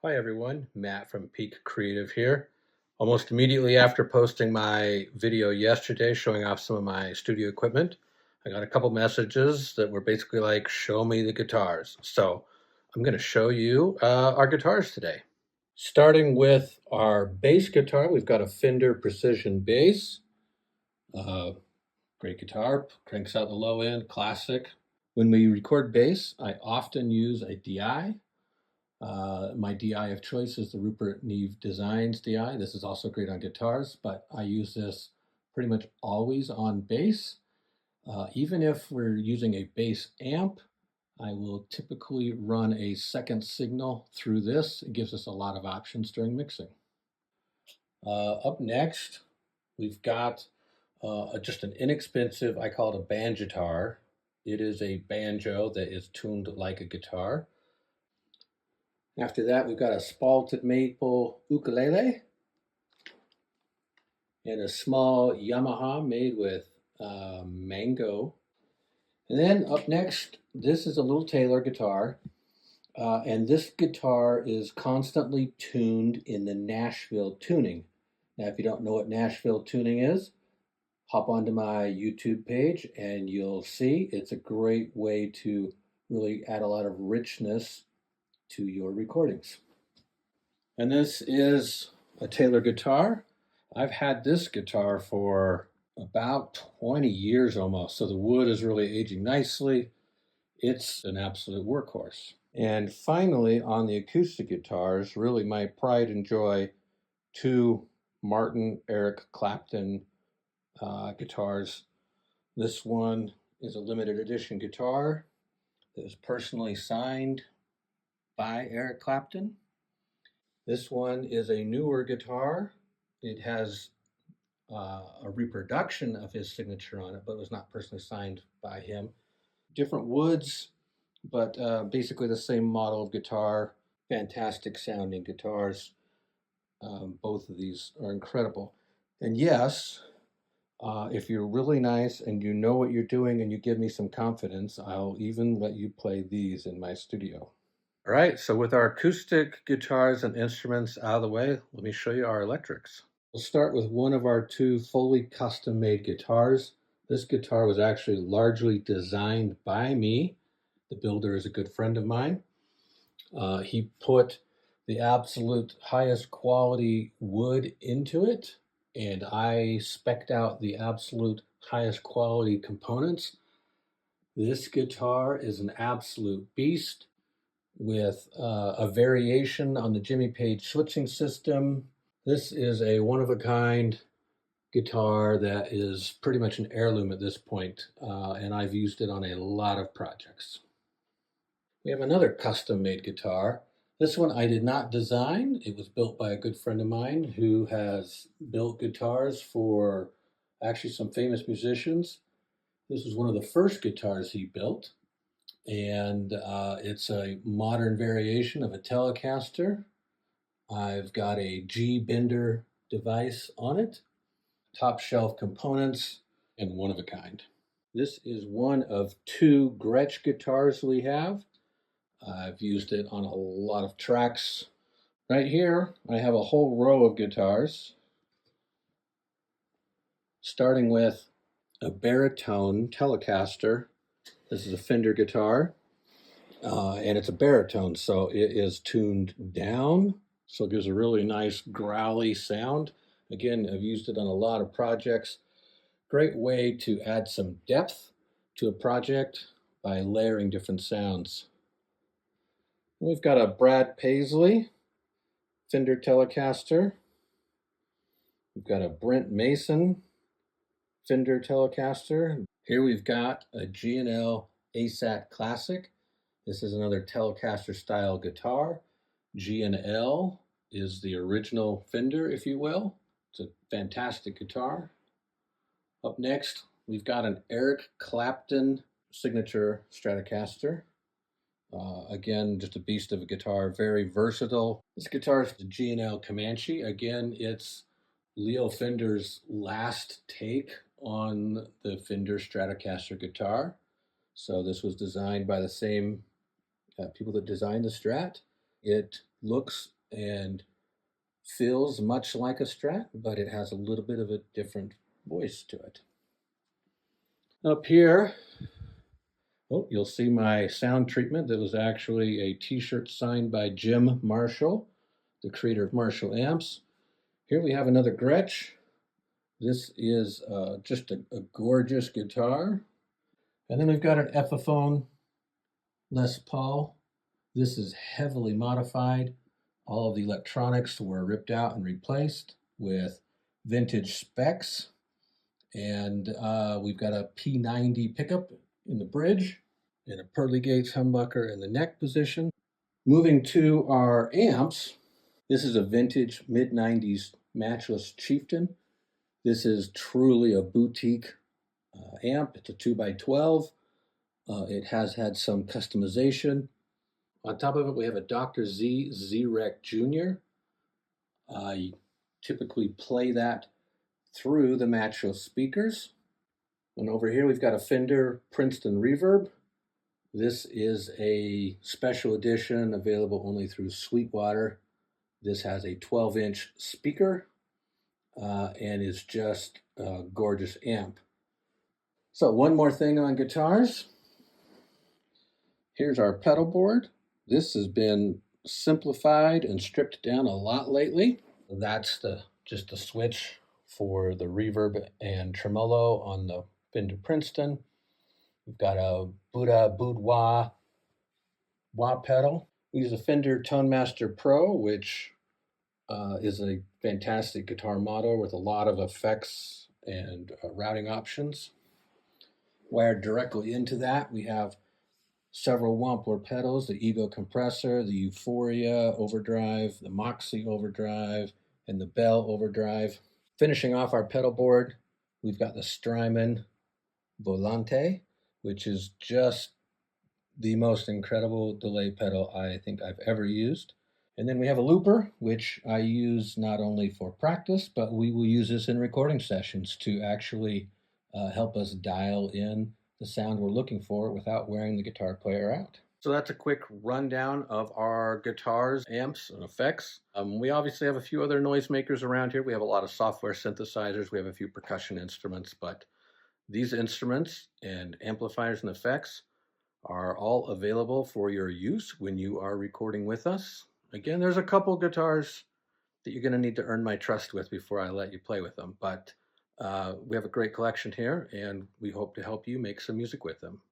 Hi everyone, Matt from Peak Creative here. Almost immediately after posting my video yesterday showing off some of my studio equipment, I got a couple messages that were basically like, show me the guitars. So I'm going to show you our guitars today. Starting with our bass guitar, we've got a Fender Precision Bass. Uh, Great guitar, cranks out the low end, classic. When we record bass, I often use a DI. My DI of choice is the Rupert Neve Designs DI. This is also great on guitars, but I use this pretty much always on bass. Even if we're using a bass amp, I will typically run a second signal through this. It gives us a lot of options during mixing. Up next, we've got just an inexpensive, I call it a banjitar. It is a banjo that is tuned like a guitar. After that, we've got a spalted maple ukulele and a small Yamaha made with mango. And then up next, this is a little Taylor guitar. And this guitar is constantly tuned in the Nashville tuning. Now, if you don't know what Nashville tuning is, hop onto my YouTube page and you'll see it's a great way to really add a lot of richness to your recordings. And this is a Taylor guitar. I've had this guitar for about 20 years almost, so the wood is really aging nicely. It's an absolute workhorse. And finally, on the acoustic guitars, really my pride and joy, two Martin Eric Clapton guitars. This one is a limited edition guitar that was personally signed by Eric Clapton. This one is a newer guitar. It has a reproduction of his signature on it, but was not personally signed by him. Different woods, but basically the same model of guitar. Fantastic sounding guitars. Both of these are incredible. And yes, if you're really nice and you know what you're doing and you give me some confidence, I'll even let you play these in my studio. All right, so with our acoustic guitars and instruments out of the way, let me show you our electrics. We'll start with one of our two fully custom-made guitars. This guitar was actually largely designed by me. The builder is a good friend of mine. He put the absolute highest quality wood into it, and I spec'd out the absolute highest quality components. This guitar is an absolute beast with a variation on the Jimmy Page switching system. This is a one-of-a-kind guitar that is pretty much an heirloom at this point, and I've used it on a lot of projects. We have another custom-made guitar. This one I did not design. It was built by a good friend of mine who has built guitars for actually some famous musicians. This is one of the first guitars he built, and it's a modern variation of a Telecaster. I've got a G Bender device on it, top shelf components, and one of a kind. This is one of two Gretsch guitars we have. I've used it on a lot of tracks. Right here, I have a whole row of guitars, starting with a baritone Telecaster. This is a Fender guitar, and it's a baritone, so it is tuned down, so it gives a really nice growly sound. Again, I've used it on a lot of projects. Great way to add some depth to a project by layering different sounds. We've got a Brad Paisley Fender Telecaster. We've got a Brent Mason Fender Telecaster. Here we've got a G&L ASAT Classic. This is another Telecaster style guitar. G&L is the original Fender, if you will. It's a fantastic guitar. Up next, we've got an Eric Clapton signature Stratocaster. Again, just a beast of a guitar, very versatile. This guitar is the G&L Comanche. Again, it's Leo Fender's last take on the Fender Stratocaster guitar. So this was designed by the same people that designed the Strat. It looks and feels much like a Strat, but it has a little bit of a different voice to it. Up here, oh, you'll see my sound treatment. That was actually a t-shirt signed by Jim Marshall, the creator of Marshall Amps. Here we have another Gretsch. This is just a gorgeous guitar. And then we've got an Epiphone Les Paul. This is heavily modified. All of the electronics were ripped out and replaced with vintage specs. And we've got a P90 pickup in the bridge and a Pearly Gates humbucker in the neck position. Moving to our amps, this is a vintage mid-90s Matchless Chieftain. This is truly a boutique amp. It's a 2x12. It has had some customization. On top of it, we have a Dr. Z Z-Rec Jr. You typically play that through the Matchless speakers. And over here, we've got a Fender Princeton Reverb. This is a special edition available only through Sweetwater. This has a 12-inch speaker and is just a gorgeous amp. So one more thing on guitars. Here's our pedal board. This has been simplified and stripped down a lot lately. That's just the switch for the reverb and tremolo on the Fender Princeton. We've got a Buddha Boudoir wah pedal. We use a Fender ToneMaster Pro, which is a fantastic guitar model with a lot of effects and routing options. Wired directly into that, we have several Wampler pedals, the Ego Compressor, the Euphoria Overdrive, the Moxie Overdrive, and the Bell Overdrive. Finishing off our pedal board, we've got the Strymon Volante, which is just the most incredible delay pedal I think I've ever used. And then we have a looper, which I use not only for practice, but we will use this in recording sessions to actually help us dial in the sound we're looking for without wearing the guitar player out. So that's a quick rundown of our guitars, amps, and effects. We obviously have a few other noisemakers around here. We have a lot of software synthesizers. We have a few percussion instruments, but these instruments and amplifiers and effects are all available for your use when you are recording with us. Again, there's a couple guitars that you're going to need to earn my trust with before I let you play with them, but we have a great collection here, and we hope to help you make some music with them.